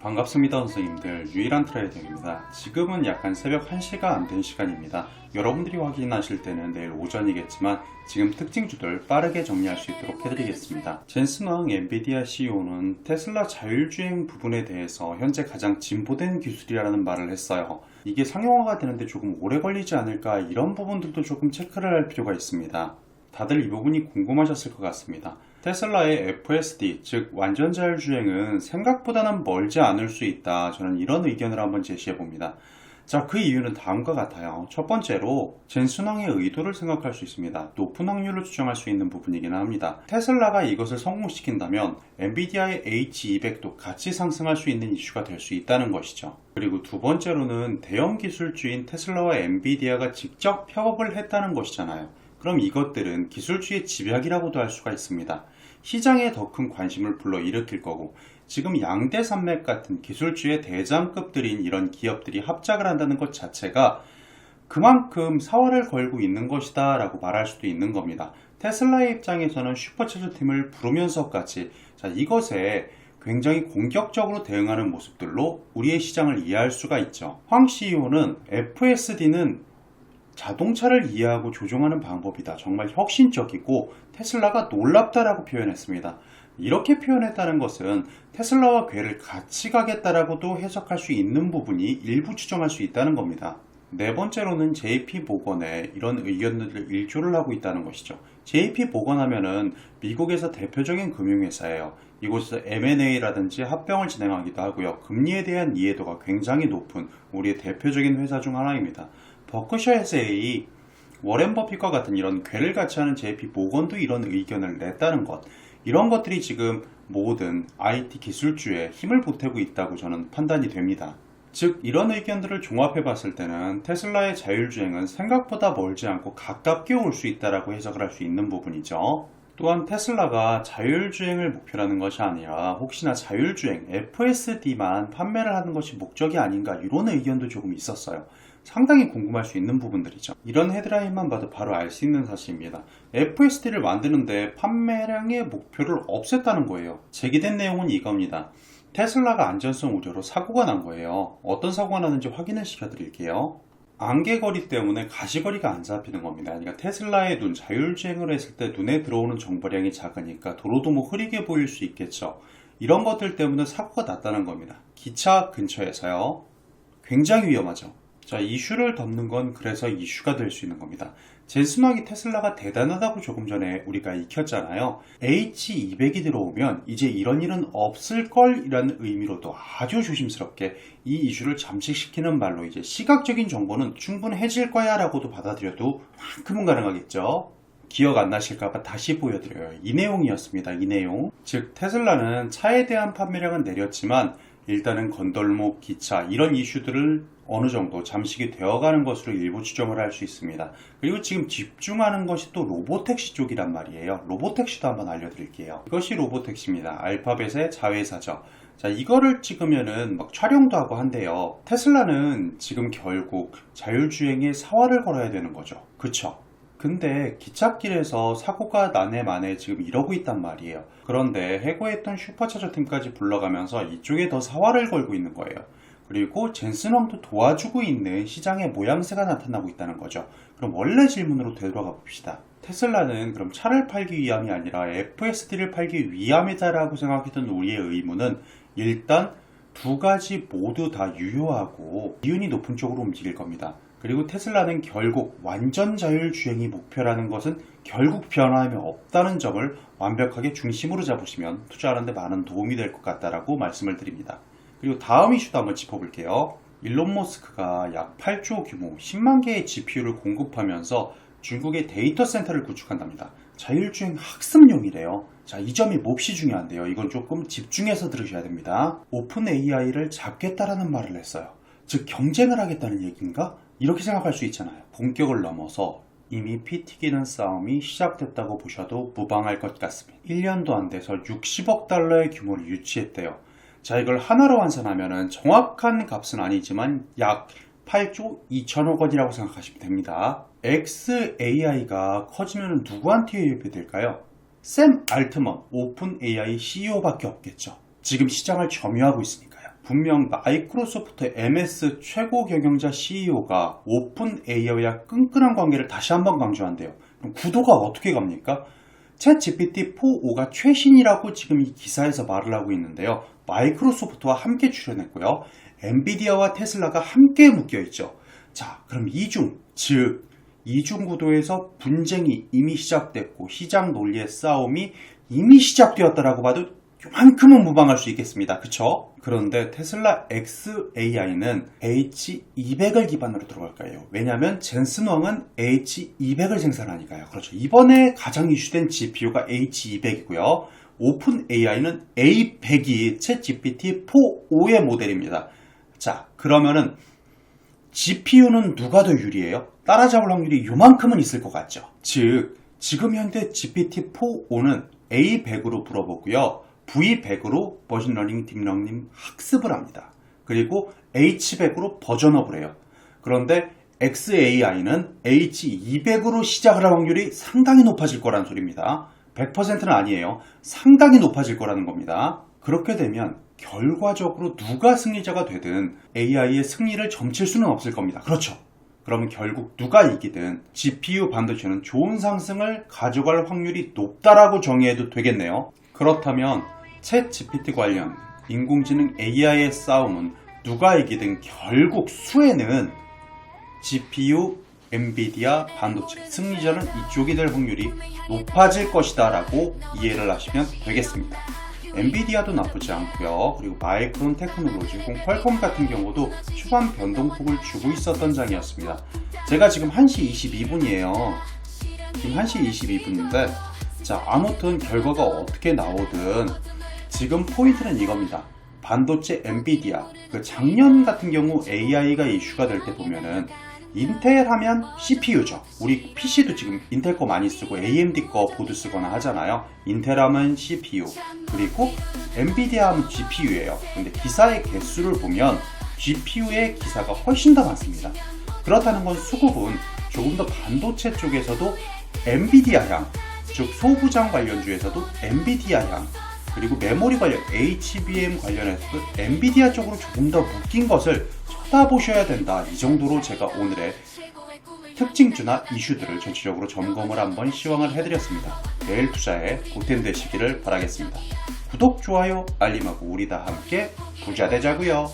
반갑습니다 선생님들, 유일한 트레이더입니다. 지금은 약간 새벽 1시가 안 된 시간입니다. 여러분들이 확인하실 때는 내일 오전이겠지만 지금 특징주들 빠르게 정리할 수 있도록 해드리겠습니다. 젠슨 왕 엔비디아 CEO는 테슬라 자율주행 부분에 대해서 현재 가장 진보된 기술이라는 말을 했어요. 이게 상용화가 되는데 조금 오래 걸리지 않을까, 이런 부분들도 조금 체크를 할 필요가 있습니다. 다들 이 부분이 궁금하셨을 것 같습니다. 테슬라의 FSD, 즉 완전 자율주행은 생각보다는 멀지 않을 수 있다. 저는 이런 의견을 한번 제시해 봅니다. 자, 그 이유는 다음과 같아요. 첫 번째로 젠슨왕의 의도를 생각할 수 있습니다. 높은 확률로 추정할 수 있는 부분이긴 합니다. 테슬라가 이것을 성공시킨다면 엔비디아의 H200도 같이 상승할 수 있는 이슈가 될 수 있다는 것이죠. 그리고 두 번째로는 대형 기술주인 테슬라와 엔비디아가 직접 협업을 했다는 것이잖아요. 그럼 이것들은 기술주의 집약이라고도 할 수가 있습니다. 시장에 더 큰 관심을 불러일으킬 거고, 지금 양대 산맥 같은 기술주의 대장급들인 이런 기업들이 합작을 한다는 것 자체가 그만큼 사활을 걸고 있는 것이다 라고 말할 수도 있는 겁니다. 테슬라의 입장에서는 슈퍼차저 팀을 부르면서까지 이것에 굉장히 공격적으로 대응하는 모습들로 우리의 시장을 이해할 수가 있죠. 황 CEO는 FSD는 자동차를 이해하고 조종하는 방법이다. 정말 혁신적이고 테슬라가 놀랍다라고 표현했습니다. 이렇게 표현했다는 것은 테슬라와 궤를 같이 가겠다라고도 해석할 수 있는 부분이 일부 추정할 수 있다는 겁니다. 네 번째로는 JP 모건에 이런 의견들을 일조를 하고 있다는 것이죠. JP 모건 하면은 미국에서 대표적인 금융회사예요. 이곳에서 M&A라든지 합병을 진행하기도 하고요. 금리에 대한 이해도가 굉장히 높은 우리의 대표적인 회사 중 하나입니다. 버크셔 해세이, 워렌 버핏과 같은 이런 궤를 같이 하는 JP 모건도 이런 의견을 냈다는 것, 이런 것들이 지금 모든 IT 기술주에 힘을 보태고 있다고 저는 판단이 됩니다. 즉 이런 의견들을 종합해 봤을 때는 테슬라의 자율주행은 생각보다 멀지 않고 가깝게 올 수 있다고 해석을 할 수 있는 부분이죠. 또한 테슬라가 자율주행을 목표라는 것이 아니라 혹시나 자율주행 FSD만 판매를 하는 것이 목적이 아닌가, 이런 의견도 조금 있었어요. 상당히 궁금할 수 있는 부분들이죠. 이런 헤드라인만 봐도 바로 알 수 있는 사실입니다. FSD를 만드는데 판매량의 목표를 없앴다는 거예요. 제기된 내용은 이겁니다. 테슬라가 안전성 우려로 사고가 난 거예요. 어떤 사고가 나는지 확인을 시켜드릴게요. 안개거리 때문에 가시거리가 안 잡히는 겁니다. 그러니까 테슬라의 눈, 자율주행을 했을 때 눈에 들어오는 정보량이 작으니까 도로도 흐리게 보일 수 있겠죠. 이런 것들 때문에 사고가 났다는 겁니다. 기차 근처에서요. 굉장히 위험하죠. 자, 이슈를 덮는 건 그래서 이슈가 될 수 있는 겁니다. 젠슨왕이 테슬라가 대단하다고 조금 전에 우리가 익혔잖아요. H200이 들어오면 이제 이런 일은 없을걸 이라는 의미로도 아주 조심스럽게 이 이슈를 잠식시키는 말로 이제 시각적인 정보는 충분해질 거야 라고도 받아들여도 만큼은 가능하겠죠. 기억 안 나실까봐 다시 보여드려요. 이 내용이었습니다. 이 내용. 즉 테슬라는 차에 대한 판매량은 내렸지만 일단은 건설목, 기차 이런 이슈들을 어느 정도 잠식이 되어가는 것으로 일부 추정을 할 수 있습니다. 그리고 지금 집중하는 것이 또 로보택시 쪽이란 말이에요. 로보택시도 한번 알려드릴게요. 이것이 로보택시입니다. 알파벳의 자회사죠. 자, 이거를 찍으면은 촬영도 하고 한대요. 테슬라는 지금 결국 자율주행에 사활을 걸어야 되는 거죠. 그쵸? 근데 기찻길에서 사고가 나네 마네 지금 이러고 있단 말이에요. 그런데 해고했던 슈퍼차저 팀까지 불러가면서 이쪽에 더 사활을 걸고 있는 거예요. 그리고 젠슨왕도 도와주고 있는 시장의 모양새가 나타나고 있다는 거죠. 그럼 원래 질문으로 되돌아가 봅시다. 테슬라는 그럼 차를 팔기 위함이 아니라 FSD를 팔기 위함이다라고 생각했던 우리의 의문은 일단 두 가지 모두 다 유효하고 이윤이 높은 쪽으로 움직일 겁니다. 그리고 테슬라는 결국 완전 자율주행이 목표라는 것은 결국 변함이 없다는 점을 완벽하게 중심으로 잡으시면 투자하는 데 많은 도움이 될 것 같다라고 말씀을 드립니다. 그리고 다음 이슈도 한번 짚어볼게요. 일론 머스크가 약 8조 규모 10만 개의 GPU를 공급하면서 중국의 데이터 센터를 구축한답니다. 자율주행 학습용이래요. 자, 이 점이 몹시 중요한데요. 이건 조금 집중해서 들으셔야 됩니다. 오픈 AI를 잡겠다라는 말을 했어요. 즉 경쟁을 하겠다는 얘기인가? 이렇게 생각할 수 있잖아요. 본격을 넘어서 이미 피 튀기는 싸움이 시작됐다고 보셔도 무방할 것 같습니다. 1년도 안 돼서 60억 달러의 규모를 유치했대요. 자, 이걸 하나로 환산하면 정확한 값은 아니지만 약 8조 2천억 원이라고 생각하시면 됩니다. XAI가 커지면 누구한테 유입이 될까요? 샘 알트먼 오픈 AI CEO밖에 없겠죠. 지금 시장을 점유하고 있으니까요. 분명 마이크로소프트 MS 최고 경영자 CEO가 오픈 AI와 끈끈한 관계를 다시 한번 강조한대요. 그럼 구도가 어떻게 갑니까? 챗 GPT-4.5가 최신이라고 지금 이 기사에서 말을 하고 있는데요. 마이크로소프트와 함께 출연했고요. 엔비디아와 테슬라가 함께 묶여있죠. 자, 그럼 이중 구도에서 분쟁이 이미 시작됐고 시장 논리의 싸움이 이미 시작되었다라고 봐도 요만큼은 무방할 수 있겠습니다. 그쵸? 그런데 테슬라 xAI는 H200을 기반으로 들어갈까요? 왜냐하면 젠슨 왕은 H200을 생산하니까요. 그렇죠. 이번에 가장 이슈된 GPU가 H200이고요. 오픈 AI는 A100이 챗 GPT-4.5의 모델입니다. 자, 그러면은 GPU는 누가 더 유리해요? 따라잡을 확률이 요만큼은 있을 것 같죠. 즉, 지금 현재 GPT-4.5는 A100으로 불어보고요. V100으로 머신러닝, 딥러닝 학습을 합니다. 그리고 H100으로 버전업을 해요. 그런데 xAI는 H200으로 시작을 할 확률이 상당히 높아질 거라는 소리입니다. 100%는 아니에요. 상당히 높아질 거라는 겁니다. 그렇게 되면 결과적으로 누가 승리자가 되든 AI의 승리를 점칠 수는 없을 겁니다. 그렇죠. 그러면 결국 누가 이기든 GPU 반도체는 좋은 상승을 가져갈 확률이 높다라고 정의해도 되겠네요. 그렇다면 챗 GPT 관련 인공지능 AI의 싸움은 누가 이기든 결국 수에는 GPU, 엔비디아, 반도체 승리자는 이쪽이 될 확률이 높아질 것이다 라고 이해를 하시면 되겠습니다. 엔비디아도 나쁘지 않고요. 그리고 마이크론 테크놀로지 혹은 퀄컴 같은 경우도 초반 변동폭을 주고 있었던 장이었습니다. 제가 지금 1시 22분이에요. 지금 1시 22분인데 자, 아무튼 결과가 어떻게 나오든 지금 포인트는 이겁니다. 반도체 엔비디아, 작년 같은 경우 AI가 이슈가 될 때 보면은 인텔 하면 CPU죠. 우리 PC도 지금 인텔 거 많이 쓰고 AMD 거 보드 쓰거나 하잖아요. 인텔 하면 CPU, 그리고 엔비디아 하면 GPU예요. 근데 기사의 개수를 보면 GPU의 기사가 훨씬 더 많습니다. 그렇다는 건 수급은 조금 더 반도체 쪽에서도 엔비디아향, 즉 소부장 관련주에서도 엔비디아향, 그리고 메모리 관련 HBM 관련해서도 엔비디아 쪽으로 조금 더 묶인 것을 쳐다보셔야 된다. 이 정도로 제가 오늘의 특징주나 이슈들을 전체적으로 점검을 한번 시황을 해드렸습니다. 내일 투자에 보탬 되시기를 바라겠습니다. 구독, 좋아요, 알림하고 우리 다 함께 부자 되자고요.